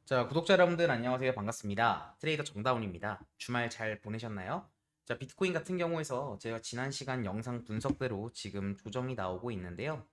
자, 구독자 여러분들 안녕하세요. 반갑습니다. 트레이더 정다운입니다. 주말 잘 보내셨나요? 자, 비트코인 같은 경우에서 제가 지난 시간 영상 분석대로 지금 조정이 나오고 있는데요.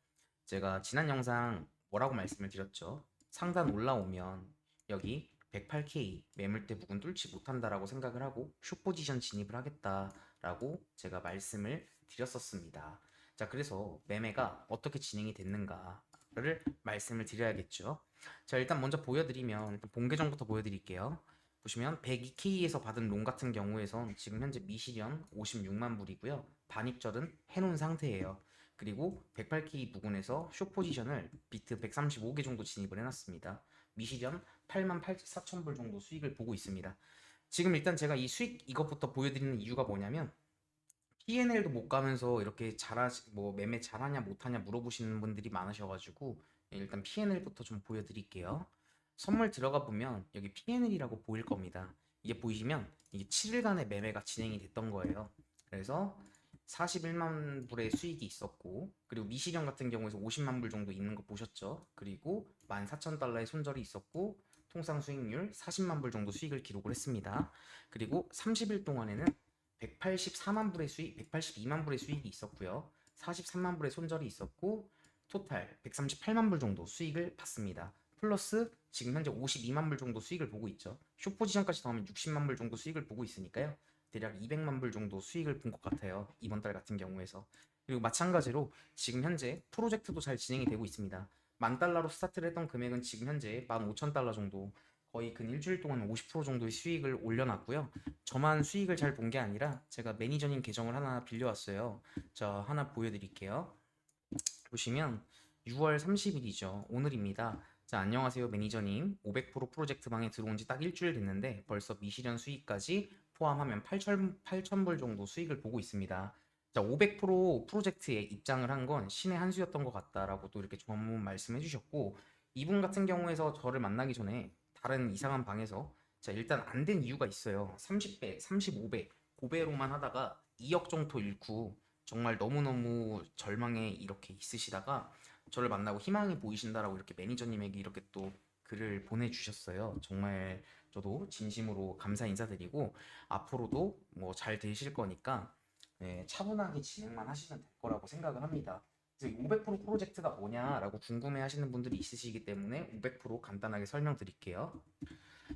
제가 지난 영상 뭐라고 말씀을 드렸죠? 상단 올라오면 여기 108K 매물대 부근 뚫지 못한다라고 생각을 하고 숏 포지션 진입을 하겠다라고 제가 말씀을 드렸었습니다. 자, 그래서 매매가 어떻게 진행이 됐는가를 말씀을 드려야겠죠. 자, 일단 먼저 보여드리면 일단 본계정부터 보여드릴게요. 보시면 102K에서 받은 롱 같은 경우에선 지금 현재 미실현 56만 불이고요. 반입절은 해놓은 상태예요. 그리고 108K 부근에서 숏 포지션을 비트 135개 정도 진입을 해놨습니다. 미실현 8만 4천 불 정도 수익을 보고 있습니다. 지금 일단 제가 이 수익 이것부터 보여드리는 이유가 뭐냐면 P&L도 못 가면서 이렇게 뭐 매매 잘하냐 못하냐 물어보시는 분들이 많으셔가지고 일단 P&L부터 좀 보여드릴게요. 선물 들어가 보면 여기 P&L이라고 보일 겁니다. 이게 보이시면 이게 7일간의 매매가 진행이 됐던 거예요. 그래서 41만 불의 수익이 있었고, 그리고 미시령 같은 경우에서 50만 불 정도 있는 거 보셨죠? 그리고 14,000달러의 손절이 있었고, 통상 수익률 40만 불 정도 수익을 기록을 했습니다. 그리고 30일 동안에는 184만 불의 수익, 182만 불의 수익이 있었고요. 43만 불의 손절이 있었고, 토탈 138만 불 정도 수익을 봤습니다. 플러스 지금 현재 52만 불 정도 수익을 보고 있죠. 숏 포지션까지 더하면 60만 불 정도 수익을 보고 있으니까요. 대략 200만 불 정도 수익을 본 것 같아요. 이번 달 같은 경우에서. 그리고 마찬가지로 지금 현재 프로젝트도 잘 진행이 되고 있습니다. 10,000달러로 스타트를 했던 금액은 지금 현재 15,000달러 정도, 거의 근 일주일 동안 50% 정도의 수익을 올려놨고요. 저만 수익을 잘 본 게 아니라 제가 매니저님 계정을 하나 빌려왔어요. 자, 하나 보여드릴게요. 보시면 6월 30일이죠. 오늘입니다. 자, 안녕하세요 매니저님. 500% 프로젝트 방에 들어온 지 딱 일주일 됐는데 벌써 미실현 수익까지 포함하면 8천 불 정도 수익을 보고 있습니다. 자, 500% 프로젝트에 입장을 한 건 신의 한 수였던 것 같다라고 또 이렇게 전문 말씀해 주셨고, 이분 같은 경우에서 저를 만나기 전에 다른 이상한 방에서 자, 일단 안 된 이유가 있어요. 30배, 35배, 고배로만 하다가 2억 정도 잃고 정말 너무너무 절망에 이렇게 있으시다가 저를 만나고 희망이 보이신다라고 이렇게 매니저님에게 이렇게 또 글을 보내주셨어요. 정말 저도 진심으로 감사 인사드리고 앞으로도 뭐 잘 되실 거니까 차분하게 진행만 하시면 될 거라고 생각을 합니다. 그래서 500% 프로젝트가 뭐냐라고 궁금해 하시는 분들이 있으시기 때문에 500% 간단하게 설명드릴게요.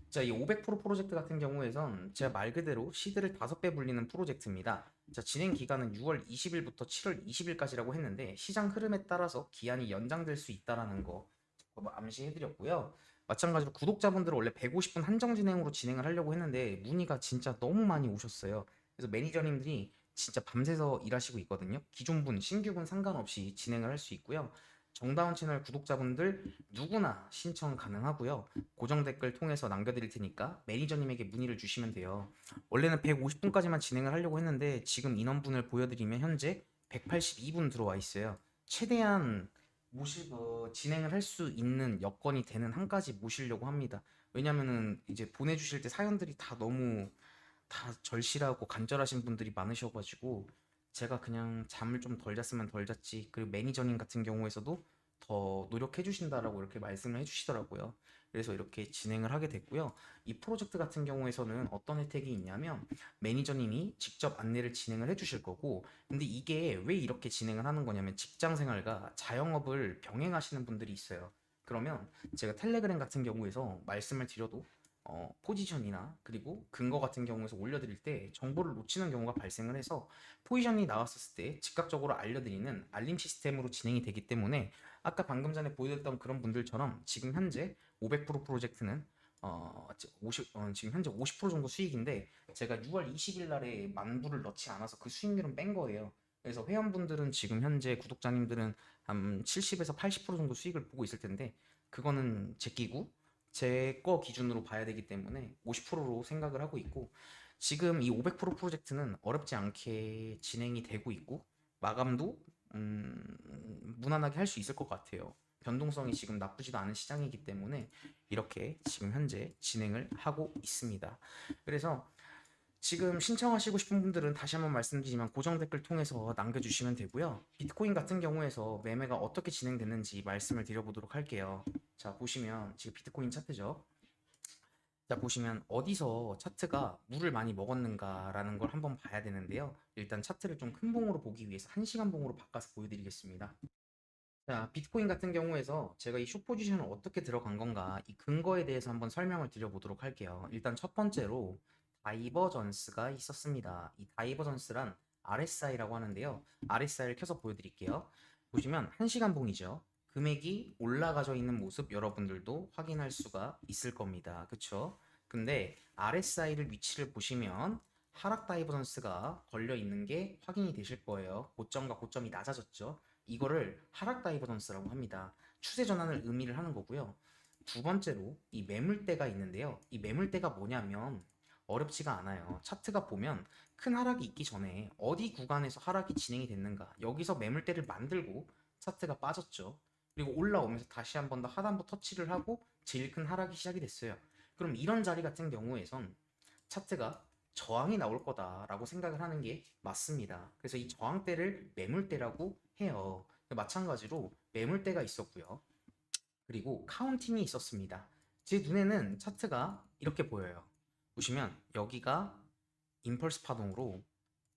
자, 이 500% 프로젝트 같은 경우에선 제가 말 그대로 시드를 5배 불리는 프로젝트입니다. 자, 진행 기간은 6월 20일부터 7월 20일까지라고 했는데 시장 흐름에 따라서 기한이 연장될 수 있다라는 거 암시해드렸고요. 마찬가지로 구독자분들은 원래 150분 한정 진행으로 진행을 하려고 했는데 문의가 진짜 너무 많이 오셨어요. 그래서 매니저님들이 진짜 밤새서 일하시고 있거든요. 기존 분, 신규 분 상관없이 진행을 할 수 있고요. 정다운 채널 구독자분들 누구나 신청 가능하고요. 고정 댓글 통해서 남겨드릴 테니까 매니저님에게 문의를 주시면 돼요. 원래는 150분까지만 진행을 하려고 했는데 지금 인원분을 보여드리면 현재 182분 들어와 있어요. 최대한 진행을 할 수 있는 여건이 되는 한까지 모시려고 합니다. 왜냐면은 이제 보내주실 때 사연들이 다 너무 다 절실하고 간절하신 분들이 많으셔가지고 제가 그냥 잠을 좀 덜 잤으면 덜 잤지. 그리고 매니저님 같은 경우에서도 더 노력해 주신다라고 이렇게 말씀을 해 주시더라고요. 그래서 이렇게 진행을 하게 됐고요. 이 프로젝트 같은 경우에서는 어떤 혜택이 있냐면 매니저님이 직접 안내를 진행을 해 주실 거고, 근데 이게 왜 이렇게 진행을 하는 거냐면 직장 생활과 자영업을 병행하시는 분들이 있어요. 그러면 제가 텔레그램 같은 경우에서 말씀을 드려도 포지션이나 그리고 근거 같은 경우에서 올려드릴 때 정보를 놓치는 경우가 발생을 해서 포지션이 나왔을 때 즉각적으로 알려드리는 알림 시스템으로 진행이 되기 때문에 아까 방금 전에 보여드렸던 그런 분들처럼 지금 현재 500% 프로젝트는 50, 지금 현재 50% 정도 수익인데 제가 6월 20일 날에 만불을 넣지 않아서 그 수익률은 뺀 거예요. 그래서 회원분들은 지금 현재 구독자님들은 한 70에서 80% 정도 수익을 보고 있을 텐데 그거는 제끼고 제 거 기준으로 봐야 되기 때문에 50%로 생각을 하고 있고, 지금 이 500% 프로젝트는 어렵지 않게 진행이 되고 있고 마감도 무난하게 할 수 있을 것 같아요. 변동성이 지금 나쁘지도 않은 시장이기 때문에 이렇게 지금 현재 진행을 하고 있습니다. 그래서 지금 신청하시고 싶은 분들은 다시 한번 말씀드리지만 고정 댓글 통해서 남겨주시면 되고요. 비트코인 같은 경우에서 매매가 어떻게 진행됐는지 말씀을 드려보도록 할게요. 자, 보시면 지금 비트코인 차트죠. 자, 보시면 어디서 차트가 물을 많이 먹었는가라는 걸 한번 봐야 되는데요. 일단 차트를 좀 큰 봉으로 보기 위해서 1시간 봉으로 바꿔서 보여드리겠습니다. 자, 비트코인 같은 경우에서 제가 이 숏 포지션을 어떻게 들어간 건가, 이 근거에 대해서 한번 설명을 드려보도록 할게요. 일단 첫 번째로 다이버전스가 있었습니다. 이 다이버전스란 RSI라고 하는데요. RSI를 켜서 보여드릴게요. 보시면 1시간 봉이죠. 금액이 올라가져 있는 모습 여러분들도 확인할 수가 있을 겁니다. 그쵸? 근데 RSI를 위치를 보시면 하락 다이버전스가 걸려 있는 게 확인이 되실 거예요. 고점과 고점이 낮아졌죠. 이거를 하락 다이버전스라고 합니다. 추세 전환을 의미를 하는 거고요. 두 번째로 이 매물대가 있는데요. 이 매물대가 뭐냐면 어렵지가 않아요. 차트가 보면 큰 하락이 있기 전에 어디 구간에서 하락이 진행이 됐는가, 여기서 매물대를 만들고 차트가 빠졌죠. 그리고 올라오면서 다시 한 번 더 하단부 터치를 하고 제일 큰 하락이 시작이 됐어요. 그럼 이런 자리 같은 경우에선 차트가 저항이 나올 거다라고 생각을 하는 게 맞습니다. 그래서 이 저항대를 매물대라고 해요. 마찬가지로 매물대가 있었고요. 그리고 카운팅이 있었습니다. 제 눈에는 차트가 이렇게 보여요. 보시면 여기가 임펄스 파동으로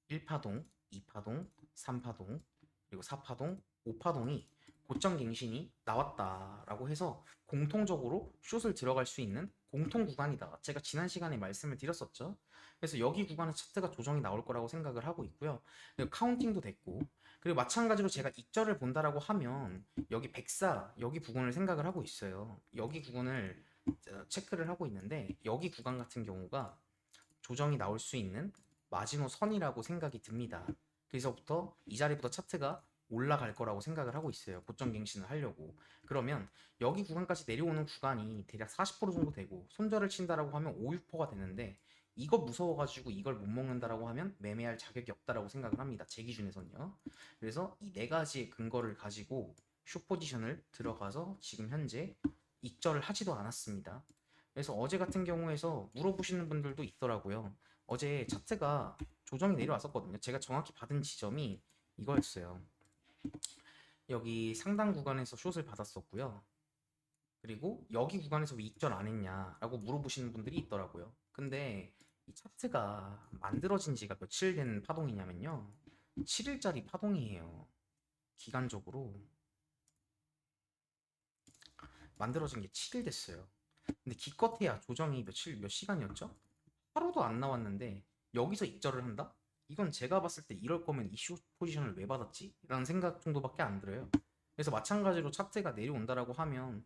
1파동, 2파동, 3파동, 그리고 4파동, 5파동이 고점 갱신이 나왔다라고 해서 공통적으로 숏을 들어갈 수 있는 공통 구간이다. 제가 지난 시간에 말씀을 드렸었죠. 그래서 여기 구간은 차트가 조정이 나올 거라고 생각을 하고 있고요. 그리고 카운팅도 됐고, 그리고 마찬가지로 제가 익절을 본다라고 하면 여기 104, 여기 부분을 생각을 하고 있어요. 여기 구간을 체크를 하고 있는데, 여기 구간 같은 경우가 조정이 나올 수 있는 마지노 선이라고 생각이 듭니다. 그래서부터 이 자리부터 차트가 올라갈 거라고 생각을 하고 있어요. 고점 갱신을 하려고. 그러면 여기 구간까지 내려오는 구간이 대략 40% 정도 되고, 손절을 친다라고 하면 5, 6%가 되는데, 이거 무서워가지고 이걸 못 먹는다라고 하면 매매할 자격이 없다라고 생각을 합니다. 제 기준에서는요. 그래서 이 네 가지의 근거를 가지고 숏 포지션을 들어가서 지금 현재 익절을 하지도 않았습니다. 그래서 어제 같은 경우에서 물어보시는 분들도 있더라고요. 어제 차트가 조정이 내려왔었거든요. 제가 정확히 받은 지점이 이거였어요. 여기 상단 구간에서 숏을 받았었고요. 그리고 여기 구간에서 왜 익절 안 했냐라고 물어보시는 분들이 있더라고요. 근데 이 차트가 만들어진 지가 며칠 된 파동이냐면요. 7일짜리 파동이에요. 기간적으로 만들어진 게 7일 됐어요. 근데 기껏해야 조정이 몇 시간이었죠? 하루도 안 나왔는데 여기서 익절을 한다? 이건 제가 봤을 때 이럴 거면 이슈 포지션을 왜 받았지? 라는 생각 정도밖에 안 들어요. 그래서 마찬가지로 차트가 내려온다라고 하면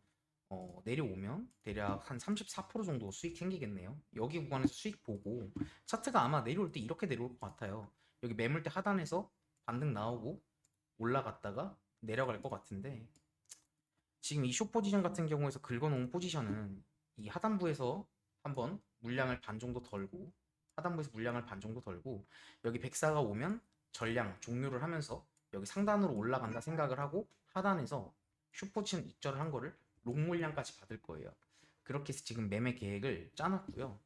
내려오면 대략 한 34% 정도 수익 생기겠네요. 여기 구간에서 수익 보고 차트가 아마 내려올 때 이렇게 내려올 것 같아요. 여기 매물대 하단에서 반등 나오고 올라갔다가 내려갈 것 같은데, 지금 이 숏 포지션 같은 경우에서 긁어놓은 포지션은 이 하단부에서 한번 물량을 반 정도 덜고, 하단부에서 물량을 반 정도 덜고, 여기 백사가 오면 전량 종료를 하면서 여기 상단으로 올라간다 생각을 하고 하단에서 숏 포지션 익절을 한 거를 롱 물량까지 받을 거예요. 그렇게 해서 지금 매매 계획을 짜놨고요.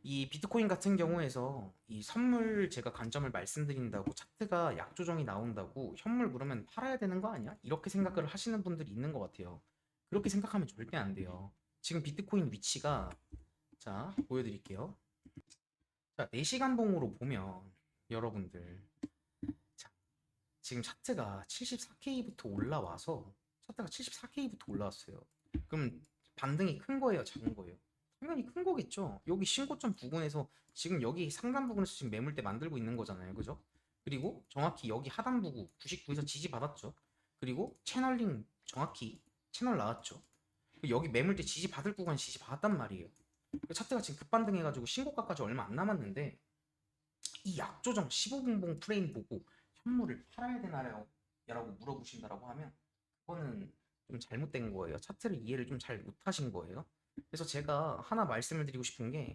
이 비트코인 같은 경우에서 이 선물 제가 관점을 말씀드린다고 차트가 약조정이 나온다고 현물 그러면 팔아야 되는 거 아니야? 이렇게 생각을 하시는 분들이 있는 것 같아요. 그렇게 생각하면 절대 안 돼요. 지금 비트코인 위치가, 자 보여드릴게요. 자, 4시간 봉으로 보면 여러분들, 자, 지금 차트가 74K부터 올라와서, 차트가 74K부터 올라왔어요. 그럼 반등이 큰 거예요, 작은 거예요? 당연히 큰 거겠죠. 여기 신고점 부근에서 지금 여기 상단 부분에서 지금 매물대 만들고 있는 거잖아요, 그죠? 그리고 정확히 여기 하단 부구 99에서 지지받았죠. 그리고 채널링 정확히 채널 나왔죠. 여기 매물대 지지받을 구간 지지받았단 말이에요. 차트가 지금 급반등해가지고 신고가까지 얼마 안 남았는데, 이 약조정 15분봉 프레임 보고 현물을 팔아야 되나요? 라고 물어보신다라고 하면 그거는 좀 잘못된 거예요. 차트를 이해를 좀 잘 못하신 거예요. 그래서 제가 하나 말씀을 드리고 싶은 게,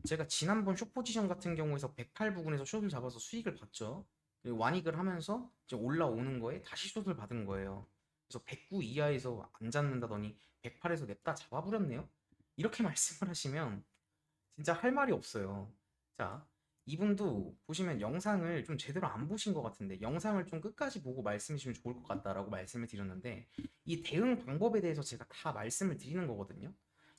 제가 지난번 숏 포지션 같은 경우에서 108 부근에서 숏을 잡아서 수익을 봤죠. 그리고 완익을 하면서 이제 올라오는 거에 다시 숏을 받은 거예요. 그래서 109 이하에서 안 잡는다더니 108에서 냅다 잡아버렸네요. 이렇게 말씀을 하시면 진짜 할 말이 없어요. 자, 이분도 보시면 영상을 좀 제대로 안 보신 것 같은데, 영상을 좀 끝까지 보고 말씀해 주시면 좋을 것 같다라고 말씀을 드렸는데, 이 대응 방법에 대해서 제가 다 말씀을 드리는 거거든요.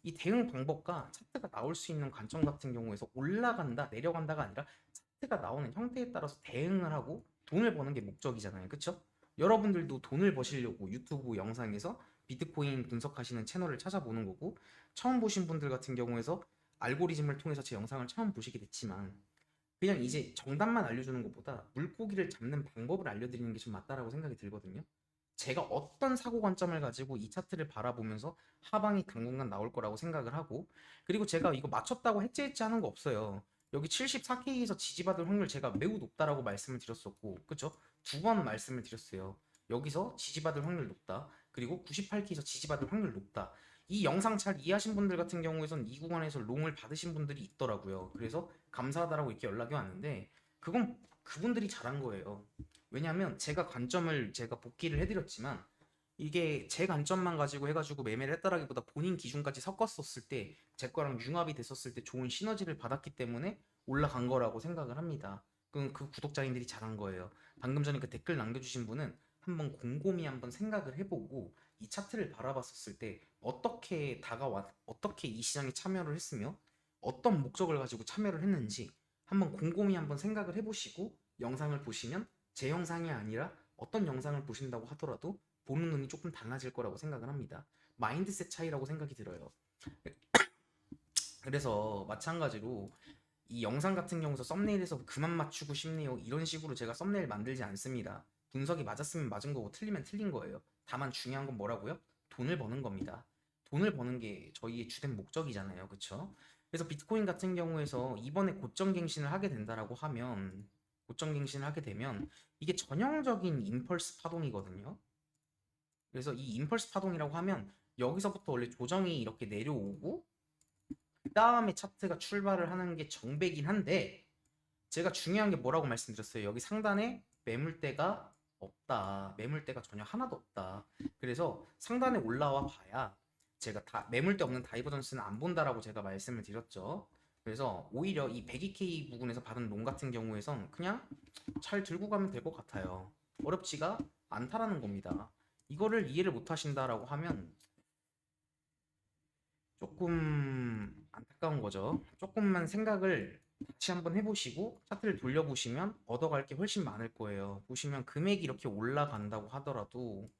이 대응 방법과 차트가 나올 수 있는 관점 같은 경우에서 올라간다, 내려간다가 아니라 차트가 나오는 형태에 따라서 대응을 하고 돈을 버는 게 목적이잖아요. 그쵸? 여러분들도 돈을 버시려고 유튜브 영상에서 비트코인 분석하시는 채널을 찾아보는 거고, 처음 보신 분들 같은 경우에서 알고리즘을 통해서 제 영상을 처음 보시게 됐지만, 그냥 이제 정답만 알려주는 것보다 물고기를 잡는 방법을 알려드리는 게 좀 맞다라고 생각이 들거든요. 제가 어떤 사고 관점을 가지고 이 차트를 바라보면서 하방이 당분간 나올 거라고 생각을 하고, 그리고 제가 이거 맞췄다고 해찌해찌 하는 거 없어요. 여기 74K에서 지지받을 확률 제가 매우 높다라고 말씀을 드렸었고, 그쵸? 두 번 말씀을 드렸어요. 여기서 지지받을 확률 높다. 그리고 98K에서 지지받을 확률 높다. 이 영상 잘 이해하신 분들 같은 경우에선 이 구간에서 롱을 받으신 분들이 있더라고요. 그래서 감사하다라고 이렇게 연락이 왔는데, 그건 그분들이 잘한 거예요. 왜냐하면 제가 관점을 제가 복귀를 해드렸지만, 이게 제 관점만 가지고 해가지고 매매를 했다라기보다 본인 기준까지 섞었었을 때 제 거랑 융합이 됐었을 때 좋은 시너지를 받았기 때문에 올라간 거라고 생각을 합니다. 그건 그 구독자님들이 잘한 거예요. 방금 전에 그 댓글 남겨주신 분은 한번 곰곰이 한번 생각을 해보고 이 차트를 바라봤었을 때 어떻게 어떻게 이 시장에 참여를 했으며 어떤 목적을 가지고 참여를 했는지 한번 곰곰이 한번 생각을 해보시고 영상을 보시면, 제 영상이 아니라 어떤 영상을 보신다고 하더라도 보는 눈이 조금 달라질 거라고 생각을 합니다. 마인드셋 차이라고 생각이 들어요. 그래서 마찬가지로 이 영상 같은 경우서 썸네일에서 그만 맞추고 싶네요, 이런 식으로 제가 썸네일 만들지 않습니다. 분석이 맞았으면 맞은 거고 틀리면 틀린 거예요. 다만 중요한 건 뭐라고요? 돈을 버는 겁니다. 돈을 버는 게 저희의 주된 목적이잖아요. 그쵸? 그래서 비트코인 같은 경우에서 이번에 고점갱신을 하게 된다라고 하면, 고점갱신을 하게 되면 이게 전형적인 임펄스 파동이거든요. 그래서 이 임펄스 파동이라고 하면 여기서부터 원래 조정이 이렇게 내려오고 그 다음에 차트가 출발을 하는 게 정배긴 한데, 제가 중요한 게 뭐라고 말씀드렸어요. 여기 상단에 매물대가 없다. 매물대가 전혀 하나도 없다. 그래서 상단에 올라와 봐야 제가 다 매물대 없는 다이버전스는 안 본다라고 제가 말씀을 드렸죠. 그래서 오히려 이 102K 부분에서 받은 롱 같은 경우에선 그냥 잘 들고 가면 될 것 같아요. 어렵지가 않다라는 겁니다. 이거를 이해를 못 하신다라고 하면 조금 안타까운 거죠. 조금만 생각을 다시 한번 해보시고 차트를 돌려보시면 얻어갈 게 훨씬 많을 거예요. 보시면 금액이 이렇게 올라간다고 하더라도,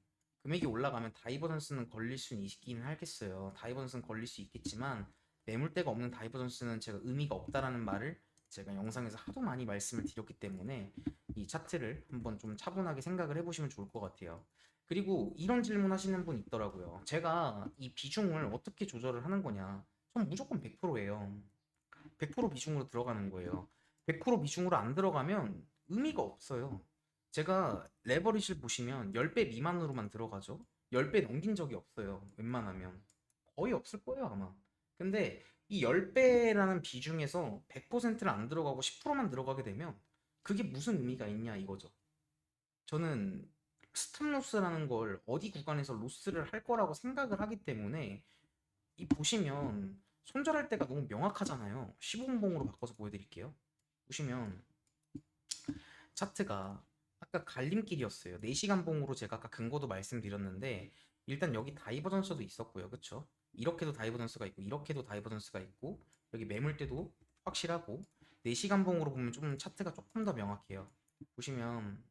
금액이 올라가면 다이버전스는 걸릴 수는 있긴 하겠어요. 다이버전스는 걸릴 수 있겠지만 매물대가 없는 다이버전스는 제가 의미가 없다라는 말을 제가 영상에서 하도 많이 말씀을 드렸기 때문에 이 차트를 한번 좀 차분하게 생각을 해보시면 좋을 것 같아요. 그리고 이런 질문 하시는 분 있더라고요. 제가 이 비중을 어떻게 조절을 하는 거냐? 전 무조건 100%예요. 100% 비중으로 들어가는 거예요. 100% 비중으로 안 들어가면 의미가 없어요. 제가 레버리지를 보시면 10배 미만으로만 들어가죠. 10배 넘긴 적이 없어요. 웬만하면. 거의 없을 거예요, 아마. 근데 이 10배라는 비중에서 100%를 안 들어가고 10%만 들어가게 되면 그게 무슨 의미가 있냐 이거죠. 저는 스탑로스라는 걸 어디 구간에서 로스를 할 거라고 생각을 하기 때문에, 이 보시면 손절할 때가 너무 명확하잖아요. 15분봉으로 바꿔서 보여드릴게요. 보시면 차트가 아까 갈림길이었어요. 4시간 봉으로 제가 아까 근거도 말씀드렸는데, 일단 여기 다이버전스도 있었고요. 그쵸? 이렇게도 다이버전스가 있고 이렇게도 다이버전스가 있고 여기 매물대도 확실하고, 4시간 봉으로 보면 좀 차트가 조금 더 명확해요. 보시면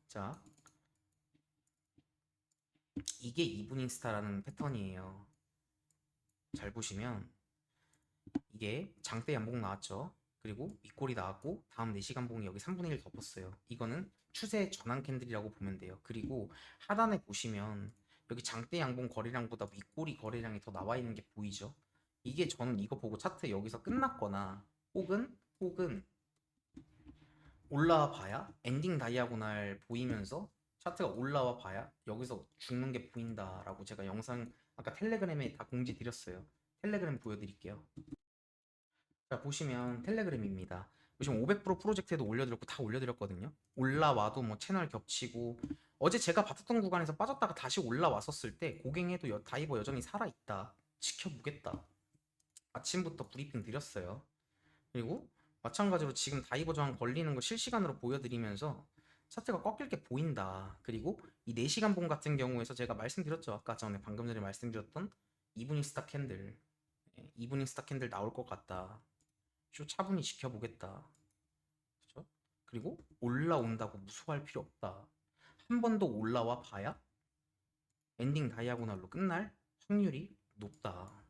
자, 이게 이브닝 스타라는 패턴이에요. 잘 보시면 이게 장대 양봉 나왔죠. 그리고 윗골이 나왔고 다음 4시간 봉이 여기 3분의 1 덮었어요. 이거는 추세 전환 캔들이라고 보면 돼요. 그리고 하단에 보시면 여기 장대 양봉 거래량보다 윗골이 거래량이 더 나와 있는 게 보이죠. 이게 저는 이거 보고 차트 여기서 끝났거나 혹은 올라와 봐야 엔딩 다이아고날 보이면서 차트가 올라와 봐야 여기서 죽는 게 보인다라고 제가 영상 아까 텔레그램에 다 공지 드렸어요. 텔레그램 보여드릴게요. 자, 보시면 텔레그램입니다. 보시면 500% 프로젝트에도 올려드렸고 다 올려드렸거든요. 올라와도 뭐 채널 겹치고, 어제 제가 봤던 구간에서 빠졌다가 다시 올라왔었을 때 고갱해도 다이버 여전히 살아있다, 지켜보겠다, 아침부터 브리핑 드렸어요. 그리고 마찬가지로 지금 다이버 저항 걸리는 거 실시간으로 보여드리면서 차트가 꺾일 게 보인다. 그리고 이 4시간 봉 같은 경우에서 제가 말씀드렸죠. 아까 전에 방금 전에 말씀드렸던 이브닝 스타 캔들, 이브닝 스타 캔들 나올 것 같다. 좀 차분히 지켜보겠다. 그죠? 그리고 올라온다고 무서워할 필요 없다. 한 번 더 올라와 봐야 엔딩 다이아고날로 끝날 확률이 높다.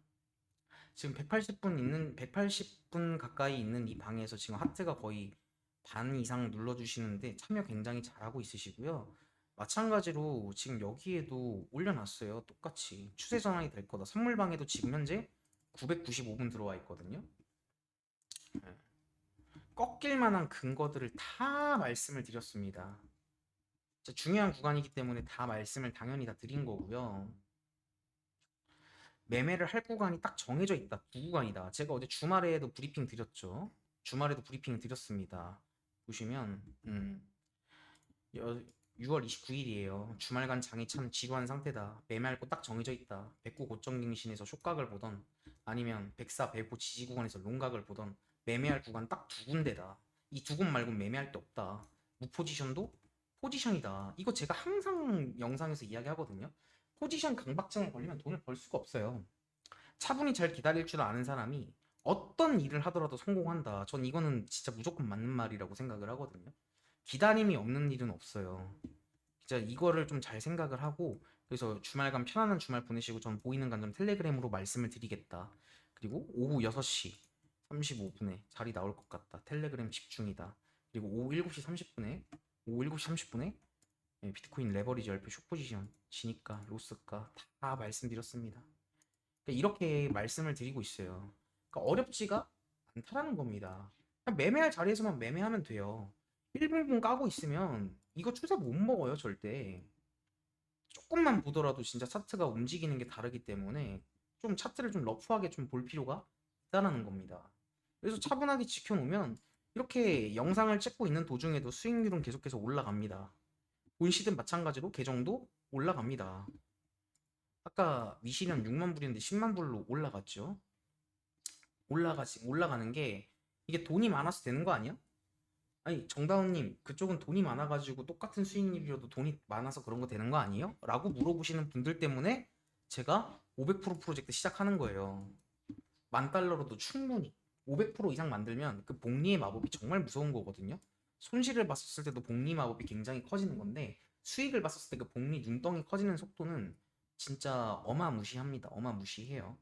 지금 180분 가까이 있는 이 방에서 지금 하트가 거의 반 이상 눌러주시는데 참여 굉장히 잘하고 있으시고요. 마찬가지로 지금 여기에도 올려놨어요. 똑같이 추세 전환이 될 거다. 선물방에도 지금 현재 995분 들어와 있거든요. 네. 꺾일 만한 근거들을 다 말씀을 드렸습니다. 진짜 중요한 구간이기 때문에 다 말씀을 당연히 다 드린 거고요. 매매를 할 구간이 딱 정해져 있다. 두 구간이다. 제가 어제 주말에도 브리핑 드렸죠. 주말에도 브리핑 드렸습니다. 보시면 6월 29일이에요. 주말간 장이 참 지루한 상태다. 매매할 거 딱 정해져 있다. 109 고점 갱신에서 쇼각을 보던 아니면 104, 105 지지 구간에서 롱각을 보던 매매할 구간 딱 두 군데다. 이 두 곳 말고 매매할 데 없다. 무포지션도 포지션이다. 이거 제가 항상 영상에서 이야기하거든요. 포지션 강박증에 걸리면 돈을 벌 수가 없어요. 차분히 잘 기다릴 줄 아는 사람이 어떤 일을 하더라도 성공한다. 전 이거는 진짜 무조건 맞는 말이라고 생각을 하거든요. 기다림이 없는 일은 없어요. 진짜 이거를 좀 잘 생각을 하고 그래서 주말간 편안한 주말 보내시고 전 보이는 관점 텔레그램으로 말씀을 드리겠다. 그리고 오후 6시 35분에 자리 나올 것 같다. 텔레그램 집중이다. 그리고 오후 7시 30분에 비트코인 레버리지 열표 숏포지션 지니까 로스가 다 말씀드렸습니다. 그러니까 이렇게 말씀을 드리고 있어요. 그러니까 어렵지가 않다라는 겁니다. 그냥 매매할 자리에서만 매매하면 돼요. 1분분 까고 있으면 이거 추세 못 먹어요, 절대. 조금만 보더라도 진짜 차트가 움직이는 게 다르기 때문에 좀 차트를 좀 러프하게 좀 볼 필요가 있다라는 겁니다. 그래서 차분하게 지켜놓으면 이렇게 영상을 찍고 있는 도중에도 수익률은 계속해서 올라갑니다. 본시든 마찬가지로 계정도 올라갑니다. 아까 미시련 6만 불이었는데 10만 불로 올라갔죠. 올라가는 게 이게 돈이 많아서 되는 거 아니야? 아니 정다운님 그쪽은 돈이 많아가지고 똑같은 수익률이라도 돈이 많아서 그런 거 되는 거 아니에요? 라고 물어보시는 분들 때문에 제가 500% 프로젝트 시작하는 거예요. $10,000로도 충분히 500% 이상 만들면 그 복리의 마법이 정말 무서운 거거든요. 손실을 봤었을 때도 복리 마법이 굉장히 커지는 건데 수익을 봤었을 때 그 복리 눈덩이 커지는 속도는 진짜 어마무시합니다. 어마무시해요.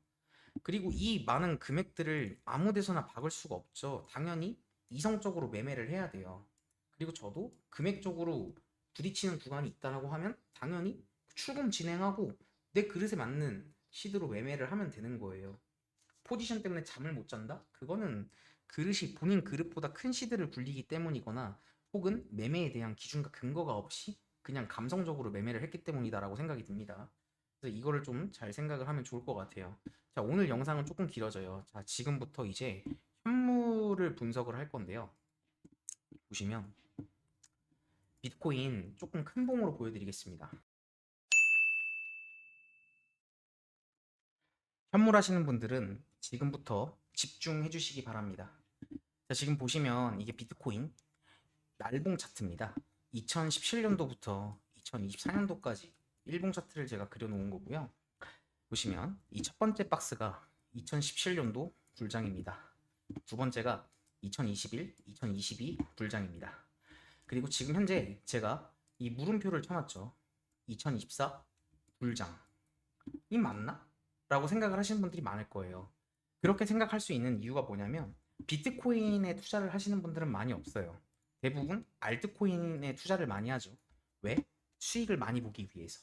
그리고 이 많은 금액들을 아무 데서나 박을 수가 없죠. 당연히 이성적으로 매매를 해야 돼요. 그리고 저도 금액적으로 부딪히는 구간이 있다라고 하면 당연히 출금 진행하고 내 그릇에 맞는 시드로 매매를 하면 되는 거예요. 포지션 때문에 잠을 못 잔다? 그거는 그릇이 본인 그릇보다 큰 시드를 굴리기 때문이거나 혹은 매매에 대한 기준과 근거가 없이 그냥 감성적으로 매매를 했기 때문이다라고 생각이 듭니다. 그래서 이거를 좀 잘 생각을 하면 좋을 것 같아요. 자, 오늘 영상은 조금 길어져요. 자, 지금부터 이제 현물을 분석을 할 건데요. 보시면 비트코인 조금 큰 봉으로 보여드리겠습니다. 현물 하시는 분들은 지금부터 집중해 주시기 바랍니다. 자, 지금 보시면 이게 비트코인 날봉 차트입니다. 2017년도부터 2024년도까지 일봉 차트를 제가 그려놓은 거고요. 보시면 이 첫 번째 박스가 2017년도 불장입니다. 두 번째가 2021, 2022 불장입니다. 그리고 지금 현재 제가 이 물음표를 쳐놨죠. 2024 불장. 이 맞나? 라고 생각을 하시는 분들이 많을 거예요. 그렇게 생각할 수 있는 이유가 뭐냐면 비트코인에 투자를 하시는 분들은 많이 없어요. 대부분 알트코인에 투자를 많이 하죠. 왜? 수익을 많이 보기 위해서.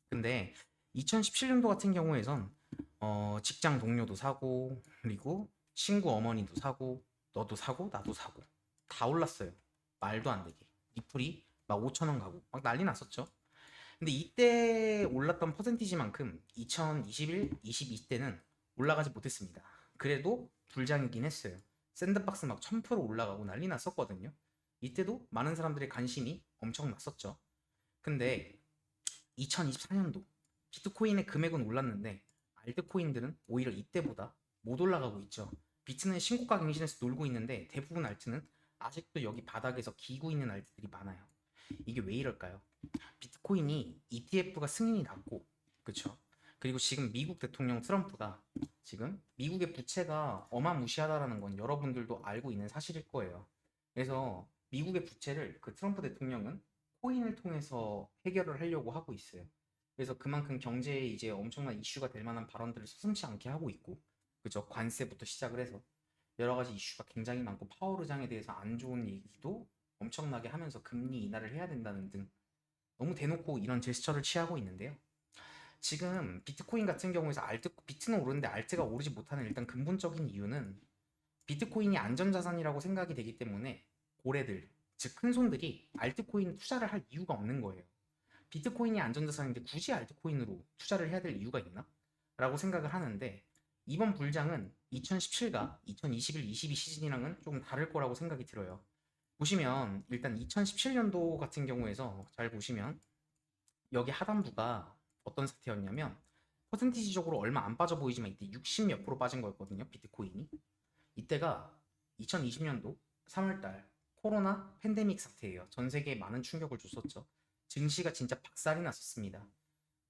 근데 2017년도 같은 경우에선 직장 동료도 사고 그리고 친구 어머니도 사고 너도 사고 나도 사고 다 올랐어요. 말도 안 되게. 리플이 막 5,000원 가고 막 난리 났었죠. 근데 이때 올랐던 퍼센티지만큼 2021, 22 때는 올라가지 못했습니다. 그래도 불장이긴 했어요. 샌드박스 막 1000% 올라가고 난리 났었거든요. 이때도 많은 사람들의 관심이 엄청 났었죠. 근데 2024년도 비트코인의 금액은 올랐는데 알트코인들은 오히려 이때보다 못 올라가고 있죠. 비트는 신고가 갱신해서 놀고 있는데 대부분 알트는 아직도 여기 바닥에서 기고 있는 알트들이 많아요. 이게 왜 이럴까요? 비트코인이 ETF가 승인이 났고, 그쵸? 그리고 지금 미국 대통령 트럼프가 지금 미국의 부채가 어마무시하다라는 건 여러분들도 알고 있는 사실일 거예요. 그래서 미국의 부채를 그 트럼프 대통령은 코인을 통해서 해결을 하려고 하고 있어요. 그래서 그만큼 경제에 이제 엄청난 이슈가 될 만한 발언들을 서슴지 않게 하고 있고, 그죠? 관세부터 시작을 해서 여러 가지 이슈가 굉장히 많고, 파월 의장에 대해서 안 좋은 얘기도 엄청나게 하면서 금리 인하를 해야 된다는 등 너무 대놓고 이런 제스처를 취하고 있는데요. 지금 비트코인 같은 경우에서 비트는 오르는데 알트가 오르지 못하는 일단 근본적인 이유는 비트코인이 안전자산이라고 생각이 되기 때문에 고래들, 즉 큰손들이 알트코인 투자를 할 이유가 없는 거예요. 비트코인이 안전자산인데 굳이 알트코인으로 투자를 해야 될 이유가 있나? 라고 생각을 하는데, 이번 불장은 2017과 2021, 22 시즌이랑은 조금 다를 거라고 생각이 들어요. 보시면 일단 2017년도 같은 경우에서 잘 보시면 여기 하단부가 어떤 사태였냐면, 퍼센티지적으로 얼마 안 빠져 보이지만 이때 60 몇 프로 빠진 거였거든요, 비트코인이. 이때가 2020년도 3월달 코로나 팬데믹 사태예요. 전 세계에 많은 충격을 줬었죠. 증시가 진짜 박살이 났었습니다.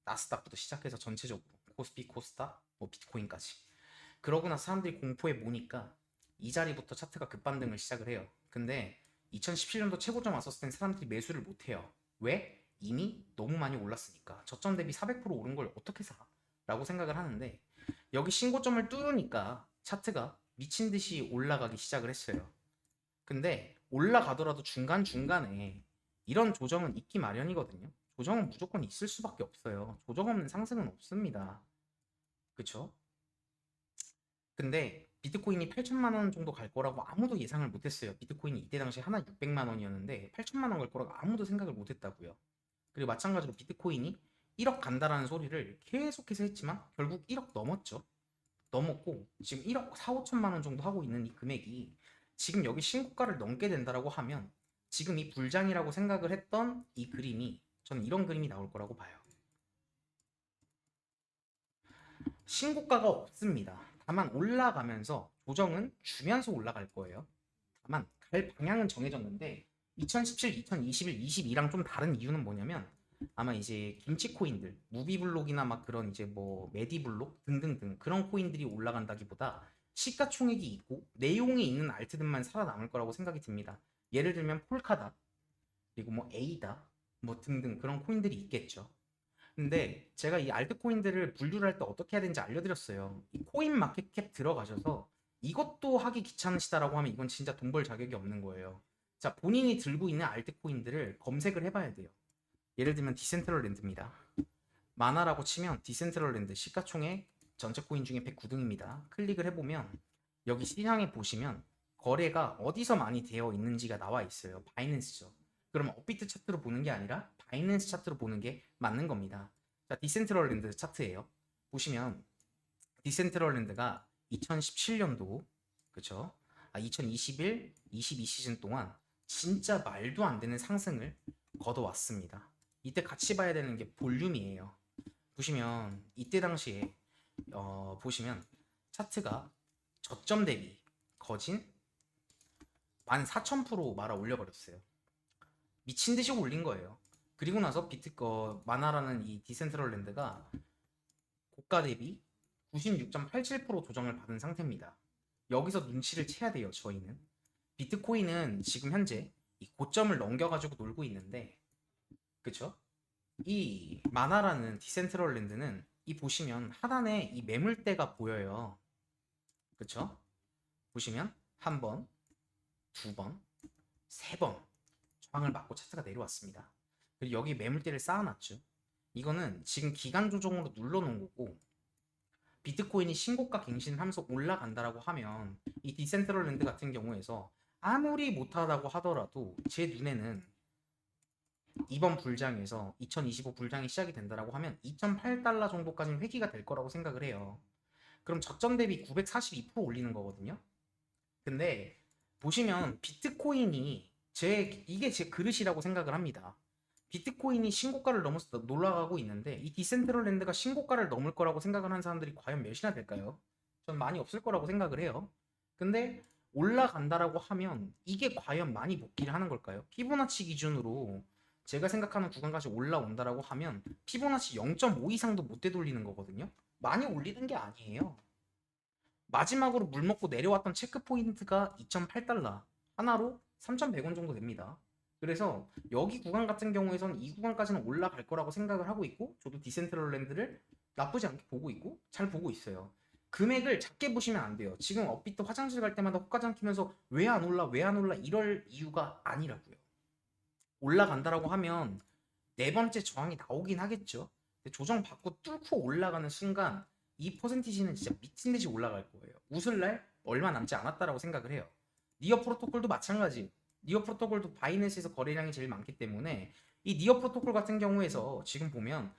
나스닥부터 시작해서 전체적으로 코스피, 코스닥, 뭐 비트코인까지. 그러고 나서 사람들이 공포에 모니까 이 자리부터 차트가 급반등을 시작을 해요. 근데 2017년도 최고점 왔었을 땐 사람들이 매수를 못해요. 왜? 이미 너무 많이 올랐으니까. 저점 대비 400% 오른 걸 어떻게 사? 라고 생각을 하는데, 여기 신고점을 뚫으니까 차트가 미친 듯이 올라가기 시작을 했어요. 근데 올라가더라도 중간중간에 이런 조정은 있기 마련이거든요. 조정은 무조건 있을 수밖에 없어요. 조정 없는 상승은 없습니다. 그쵸? 근데 비트코인이 8천만 원 정도 갈 거라고 아무도 예상을 못했어요. 비트코인이 이때 당시 하나 600만 원이었는데 8천만 원 갈 거라고 아무도 생각을 못했다고요. 그리고 마찬가지로 비트코인이 1억 간다라는 소리를 계속해서 했지만 결국 1억 넘었죠. 넘었고 지금 1억 4, 5천만 원 정도 하고 있는 이 금액이 지금 여기 신고가를 넘게 된다라고 하면 지금 이 불장이라고 생각을 했던 이 그림이, 저는 이런 그림이 나올 거라고 봐요. 신고가가 없습니다. 다만 올라가면서 조정은 주면서 올라갈 거예요. 다만 갈 방향은 정해졌는데 2017, 2021, 22랑 좀 다른 이유는 뭐냐면, 아마 이제 김치 코인들, 무비블록이나 막 그런 이제 뭐 메디블록 등등등 그런 코인들이 올라간다기보다 시가총액이 있고 내용이 있는 알트들만 살아남을 거라고 생각이 듭니다. 예를 들면 폴카다, 그리고 뭐 에이다, 뭐 등등 그런 코인들이 있겠죠. 근데 제가 이 알트코인들을 분류를 할 때 어떻게 해야 되는지 알려드렸어요. 이 코인 마켓캡 들어가셔서 이것도 하기 귀찮으시다라고 하면 이건 진짜 돈 벌 자격이 없는 거예요. 자, 본인이 들고 있는 알트코인들을 검색을 해봐야 돼요. 예를 들면 디센트럴랜드입니다. 마나라고 치면 디센트럴랜드 시가총액 전체 코인 중에 109등입니다. 클릭을 해보면 여기 시장에 보시면 거래가 어디서 많이 되어 있는지가 나와 있어요. 바이낸스죠. 그러면 업비트 차트로 보는 게 아니라 바이낸스 차트로 보는 게 맞는 겁니다. 자, 디센트럴랜드 차트예요. 보시면 디센트럴랜드가 2017년도, 그쵸? 2021, 22 시즌 동안 진짜 말도 안 되는 상승을 거둬왔습니다. 이때 같이 봐야 되는 게 볼륨이에요. 보시면 이때 당시에 보시면 차트가 저점 대비 거진 14,000% 말아 올려버렸어요. 미친 듯이 올린 거예요. 그리고 나서 마나라는 이 디센트럴랜드가 고가 대비 96.87% 조정을 받은 상태입니다. 여기서 눈치를 채야 돼요, 저희는. 비트코인은 지금 현재 이 고점을 넘겨가지고 놀고 있는데, 그쵸? 이 마나라는 디센트럴랜드는 이 보시면 하단에 이 매물대가 보여요. 그쵸? 보시면 한 번, 두 번, 세 번 저항을 맞고 차트가 내려왔습니다. 그리고 여기 매물대를 쌓아놨죠. 이거는 지금 기간 조정으로 눌러놓은 거고, 비트코인이 신고가 갱신을 하면서 올라간다라고 하면 이 디센트럴랜드 같은 경우에서 아무리 못하다고 하더라도 제 눈에는 이번 불장에서 2025 불장이 시작이 된다라고 하면 2.8달러 정도까지는 회귀가 될 거라고 생각을 해요. 그럼 저점 대비 942% 올리는 거거든요. 근데 보시면 비트코인이 이게 제 그릇이라고 생각을 합니다. 비트코인이 신고가를 넘어서 올라가고 있는데 이 디센트럴랜드가 신고가를 넘을 거라고 생각을 하는 사람들이 과연 몇이나 될까요? 전 많이 없을 거라고 생각을 해요. 근데 올라간다라고 하면 이게 과연 많이 복귀를 하는 걸까요? 피보나치 기준으로 제가 생각하는 구간까지 올라온다라고 하면 피보나치 0.5 이상도 못 되돌리는 거거든요. 많이 올리는 게 아니에요. 마지막으로 물 먹고 내려왔던 체크 포인트가 2.8달러 하나로 3,100원 정도 됩니다. 그래서 여기 구간 같은 경우에선 이 구간까지는 올라갈 거라고 생각을 하고 있고, 저도 디센트럴랜드를 나쁘지 않게 보고 있고 잘 보고 있어요. 금액을 작게 보시면 안 돼요. 지금 업비트 화장실 갈 때마다 호가장 키면서 왜 안 올라 왜 안 올라 이럴 이유가 아니라고요. 올라간다라고 하면 네 번째 저항이 나오긴 하겠죠. 근데 조정 받고 뚫고 올라가는 순간 이 퍼센티지는 진짜 미친 듯이 올라갈 거예요. 웃을 날 얼마 남지 않았다라고 생각을 해요. 니어 프로토콜도 마찬가지. 니어 프로토콜도 바이낸스에서 거래량이 제일 많기 때문에 이 니어 프로토콜 같은 경우에서 지금 보면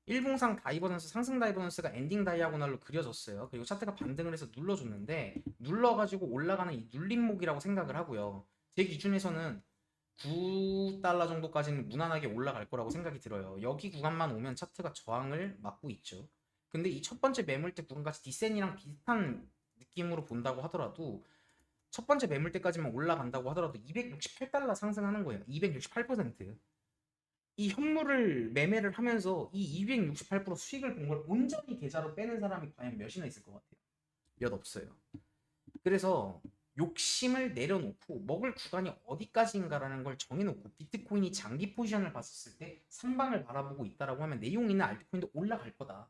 일봉상 다이버전스 상승 다이버전스가 엔딩 다이아고널로 그려졌어요. 그리고 차트가 반등을 해서 눌러줬는데 눌러가지고 올라가는 이 눌림목이라고 생각을 하고요. 제 기준에서는 9달러 정도까지는 무난하게 올라갈 거라고 생각이 들어요. 여기 구간만 오면 차트가 저항을 막고 있죠. 근데 이 첫 번째 매물대 구간까지 디센이랑 비슷한 느낌으로 본다고 하더라도 첫 번째 매물대까지만 올라간다고 하더라도 268달러 상승하는 거예요. 268%. 이 현물을 매매를 하면서 이 268% 수익을 본 걸 온전히 계좌로 빼는 사람이 과연 몇이나 있을 것 같아요? 몇 없어요. 그래서 욕심을 내려놓고 먹을 구간이 어디까지인가라는 걸 정해놓고 비트코인이 장기 포지션을 봤었을 때 상방을 바라보고 있다라고 하면 내용 있는 알트코인도 올라갈 거다.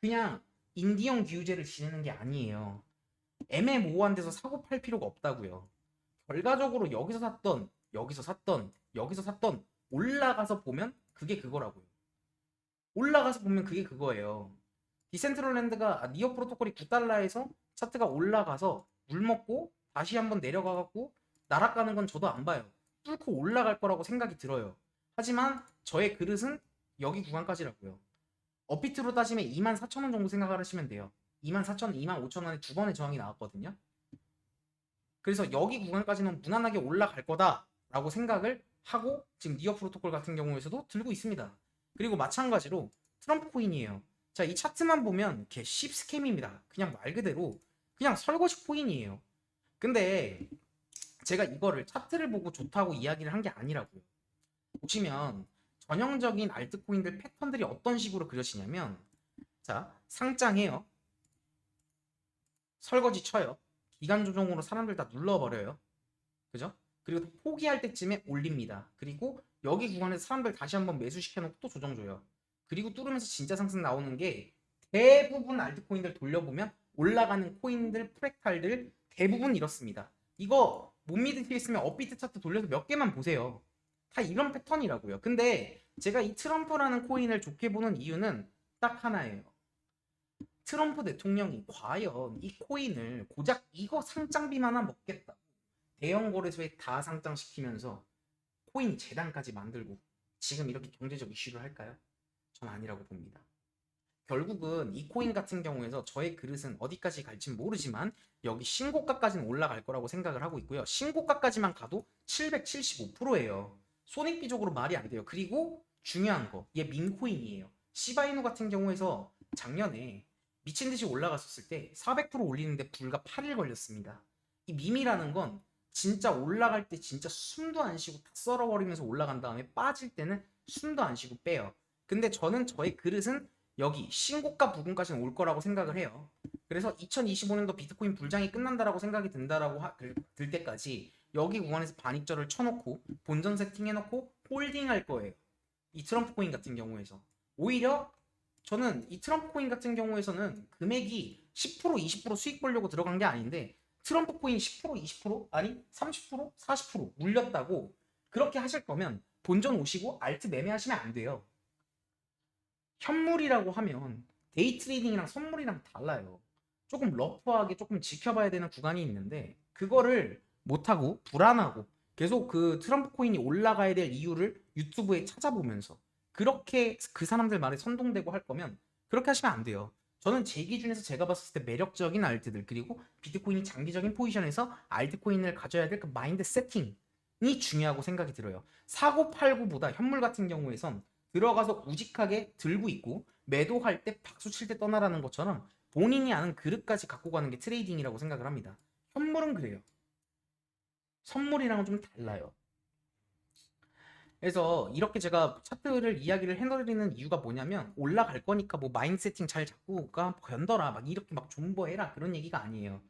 그냥 인디언 기우제를 지내는 게 아니에요. 애매모호한 데서 사고 팔 필요가 없다고요. 결과적으로 여기서 샀던 여기서 샀던 여기서 샀던 올라가서 보면 그게 그거라고요. 올라가서 보면 그게 그거예요. 디센트럴랜드가 니어 프로토콜이 9달러에서 차트가 올라가서 물 먹고 다시 한번 내려가갖고 날아가는 건 저도 안 봐요. 뚫고 올라갈 거라고 생각이 들어요. 하지만 저의 그릇은 여기 구간까지라고요. 업비트로 따지면 24,000원 정도 생각을 하시면 돼요. 24,000원, 25,000원에 두 번의 저항이 나왔거든요. 그래서 여기 구간까지는 무난하게 올라갈 거다라고 생각을 하고 지금 니어 프로토콜 같은 경우에서도 들고 있습니다. 그리고 마찬가지로 트럼프 코인이에요. 자, 이 차트만 보면 개 씹스캠입니다. 그냥 말 그대로 그냥 설거지 코인이에요. 근데 제가 이거를 차트를 보고 좋다고 이야기를 한 게 아니라고요. 보시면 전형적인 알트코인들 패턴들이 어떤 식으로 그려지냐면, 자, 상장해요. 설거지 쳐요. 기간 조정으로 사람들 다 눌러버려요. 그죠? 그리고 포기할 때쯤에 올립니다. 그리고 여기 구간에서 사람들 다시 한번 매수시켜놓고 또 조정줘요. 그리고 뚫으면서 진짜 상승 나오는 게 대부분 알트코인들 돌려보면 올라가는 코인들, 프랙탈들 대부분 이렇습니다. 이거 못 믿으시겠으면 업비트 차트 돌려서 몇 개만 보세요. 다 이런 패턴이라고요. 근데 제가 이 트럼프라는 코인을 좋게 보는 이유는 딱 하나예요. 트럼프 대통령이 과연 이 코인을 고작 이거 상장비만 하나 먹겠다 대형 거래소에 다 상장시키면서 코인 재단까지 만들고 지금 이렇게 경제적 이슈를 할까요? 전 아니라고 봅니다. 결국은 이 코인 같은 경우에서 저의 그릇은 어디까지 갈진 모르지만 여기 신고가까지는 올라갈 거라고 생각을 하고 있고요. 신고가까지만 가도 775%예요. 손익비적으로 말이 안 돼요. 그리고 중요한 거, 얘 민코인이에요. 시바이누 같은 경우에서 작년에 미친 듯이 올라갔었을 때 400% 올리는데 불과 8일 걸렸습니다. 이 밈이라는 건 진짜 올라갈 때 진짜 숨도 안 쉬고 다 썰어버리면서 올라간 다음에 빠질 때는 숨도 안 쉬고 빼요. 근데 저는 저의 그릇은 여기 신고가 부근까지는 올 거라고 생각을 해요. 그래서 2025년도 비트코인 불장이 끝난다라고 생각이 든다라고 들 때까지 여기 구간에서 반익절을 쳐놓고 본전 세팅해놓고 홀딩할 거예요. 이 트럼프 코인 같은 경우에서 오히려 저는 이 트럼프 코인 같은 경우에서는 금액이 10% 20% 수익 보려고 들어간 게 아닌데 트럼프 코인 10% 20% 아니 30% 40% 물렸다고 그렇게 하실 거면 본전 오시고 알트 매매하시면 안 돼요. 현물이라고 하면 데이 트레이딩이랑 선물이랑 달라요. 조금 러프하게 조금 지켜봐야 되는 구간이 있는데 그거를 못하고 불안하고 계속 그 트럼프 코인이 올라가야 될 이유를 유튜브에 찾아보면서 그렇게 그 사람들 말에 선동되고 할 거면 그렇게 하시면 안 돼요. 저는 제 기준에서 제가 봤을 때 매력적인 알트들 그리고 비트코인이 장기적인 포지션에서 알트코인을 가져야 될 그 마인드 세팅이 중요하고 생각이 들어요. 사고 팔고보다 현물 같은 경우에선 들어가서 우직하게 들고 있고 매도할 때 박수 칠 때 떠나라는 것처럼 본인이 아는 그릇까지 갖고 가는 게 트레이딩이라고 생각을 합니다. 현물은 그래요. 선물이랑은 좀 달라요. 그래서 이렇게 제가 차트를 이야기를 해드리는 이유가 뭐냐면 올라갈 거니까 뭐 마인드 세팅 잘 잡고 견뎌라 막 이렇게 막 존버해라 그런 얘기가 아니에요.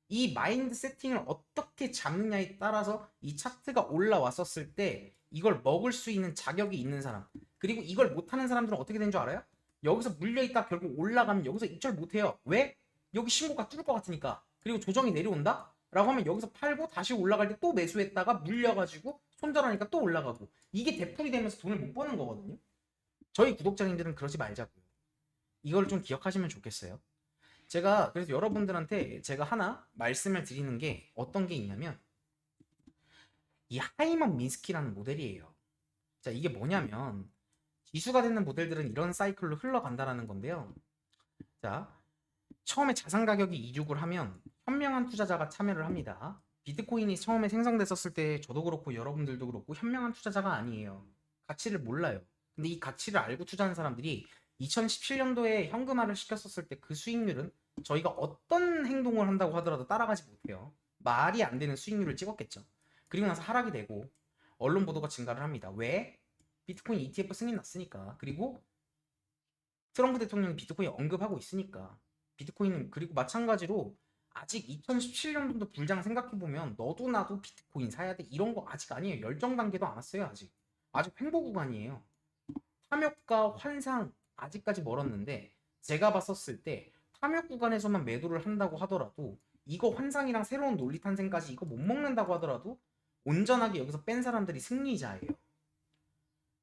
이 마인드 세팅을 어떻게 잡느냐에 따라서 이 차트가 올라왔었을 때 이걸 먹을 수 있는 자격이 있는 사람, 그리고 이걸 못하는 사람들은 어떻게 되는 줄 알아요? 여기서 물려있다 결국 올라가면 여기서 입절 못해요. 왜? 여기 신고가 뚫을 것 같으니까. 그리고 조정이 내려온다? 라고 하면 여기서 팔고 다시 올라갈 때 또 매수했다가 물려가지고 손절하니까 또 올라가고, 이게 대풀이 되면서 돈을 못 버는 거거든요. 저희 구독자님들은 그러지 말자고요. 이걸 좀 기억하시면 좋겠어요. 제가 그래서 여러분들한테 제가 하나 말씀을 드리는 게 어떤 게 있냐면 이 하이먼 미스키라는 모델이에요. 자, 이게 뭐냐면 지수가 되는 모델들은 이런 사이클로 흘러간다라는 건데요. 자, 처음에 자산 가격이 이륙을 하면 현명한 투자자가 참여를 합니다. 비트코인이 처음에 생성됐었을 때 저도 그렇고 여러분들도 그렇고 현명한 투자자가 아니에요. 가치를 몰라요. 근데 이 가치를 알고 투자하는 사람들이 2017년도에 현금화를 시켰었을 때 그 수익률은 저희가 어떤 행동을 한다고 하더라도 따라가지 못해요. 말이 안 되는 수익률을 찍었겠죠. 그리고 나서 하락이 되고 언론 보도가 증가를 합니다. 왜? 비트코인 ETF 승인 났으니까. 그리고 트럼프 대통령이 비트코인 언급하고 있으니까. 비트코인은 그리고 마찬가지로 아직 2017년도 불장 생각해보면 너도 나도 비트코인 사야 돼 이런 거 아직 아니에요. 열정 단계도 안 왔어요. 아직 횡보 구간이에요. 탐욕과 환상 아직까지 멀었는데 제가 봤었을 때 탐욕 구간에서만 매도를 한다고 하더라도 이거 환상이랑 새로운 논리 탄생까지 이거 못 먹는다고 하더라도 온전하게 여기서 뺀 사람들이 승리자예요.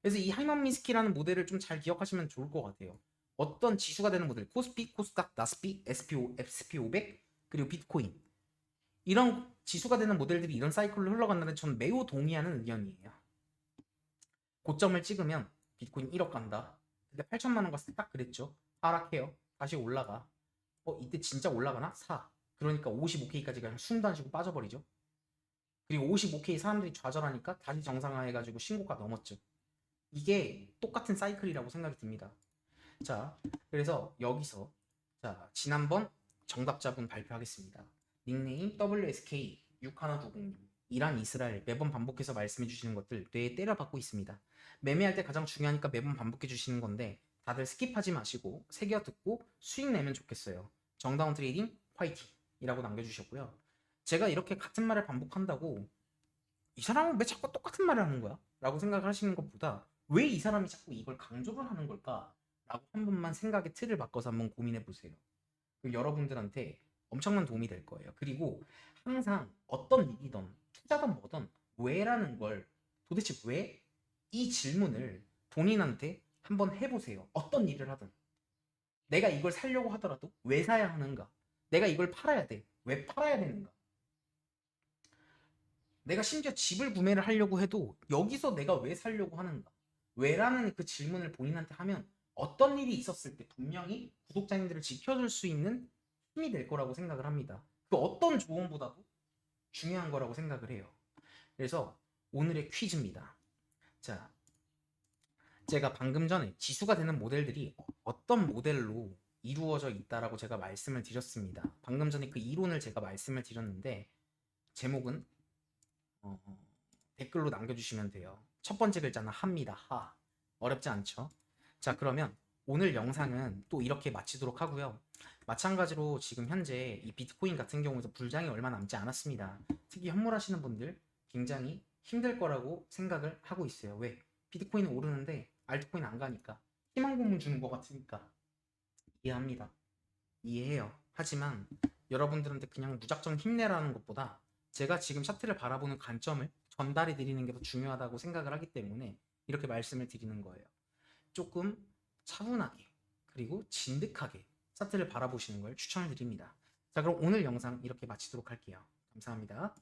그래서 이 하이먼 미스키라는 모델을 좀 잘 기억하시면 좋을 것 같아요. 어떤 지수가 되는 모델, 코스피, 코스닥, 나스피, SP500, 그리고 비트코인, 이런 지수가 되는 모델들이 이런 사이클로 흘러간다는 전 매우 동의하는 의견이에요. 고점을 찍으면 비트코인 1억 간다. 근데 8천만 원 갔을 때 딱 그랬죠. 하락해요. 다시 올라가. 이때 진짜 올라가나? 사. 그러니까 55K까지 그냥 숨도 안 쉬고 빠져버리죠. 그리고 55K 사람들이 좌절하니까 다시 정상화해가지고 신고가 넘었죠. 이게 똑같은 사이클이라고 생각이 듭니다. 자, 그래서 여기서 자, 지난번 정답자분 발표하겠습니다. 닉네임 WSK6190님. 이란 이스라엘 매번 반복해서 말씀해 주시는 것들 뇌에 때려 박고 있습니다. 매매할 때 가장 중요하니까 매번 반복해 주시는 건데 다들 스킵하지 마시고 새겨 듣고 수익 내면 좋겠어요. 정다운 트레이딩 화이팅! 이라고 남겨주셨고요. 제가 이렇게 같은 말을 반복한다고 이 사람은 왜 자꾸 똑같은 말을 하는 거야? 라고 생각을 하시는 것보다 왜 이 사람이 자꾸 이걸 강조를 하는 걸까? 라고 한 번만 생각의 틀을 바꿔서 한번 고민해 보세요. 여러분들한테 엄청난 도움이 될 거예요. 그리고 항상 어떤 일이든 투자든 뭐든 왜라는 걸, 도대체 왜? 이 질문을 본인한테 한번 해보세요. 어떤 일을 하든. 내가 이걸 사려고 하더라도 왜 사야 하는가? 내가 이걸 팔아야 돼. 왜 팔아야 되는가? 내가 심지어 집을 구매를 하려고 해도 여기서 내가 왜 살려고 하는가? 왜라는 그 질문을 본인한테 하면 어떤 일이 있었을 때 분명히 구독자님들을 지켜줄 수 있는 힘이 될 거라고 생각을 합니다. 그 어떤 조언보다도 중요한 거라고 생각을 해요. 그래서 오늘의 퀴즈입니다. 자, 제가 방금 전에 지수가 되는 모델들이 어떤 모델로 이루어져 있다라고 제가 말씀을 드렸습니다. 방금 전에 그 이론을 제가 말씀을 드렸는데 제목은 댓글로 남겨주시면 돼요. 첫 번째 글자는 합니다. 하. 어렵지 않죠? 자, 그러면 오늘 영상은 또 이렇게 마치도록 하고요. 마찬가지로 지금 현재 이 비트코인 같은 경우에도 불장이 얼마 남지 않았습니다. 특히 현물하시는 분들 굉장히 힘들 거라고 생각을 하고 있어요. 왜? 비트코인은 오르는데 알트코인 안 가니까. 희망 고문 주는 것 같으니까. 이해합니다. 이해해요. 하지만 여러분들한테 그냥 무작정 힘내라는 것보다 제가 지금 차트를 바라보는 관점을 전달해 드리는 게 더 중요하다고 생각을 하기 때문에 이렇게 말씀을 드리는 거예요. 조금 차분하게 그리고 진득하게 차트를 바라보시는 걸 추천을 드립니다. 자, 그럼 오늘 영상 이렇게 마치도록 할게요. 감사합니다.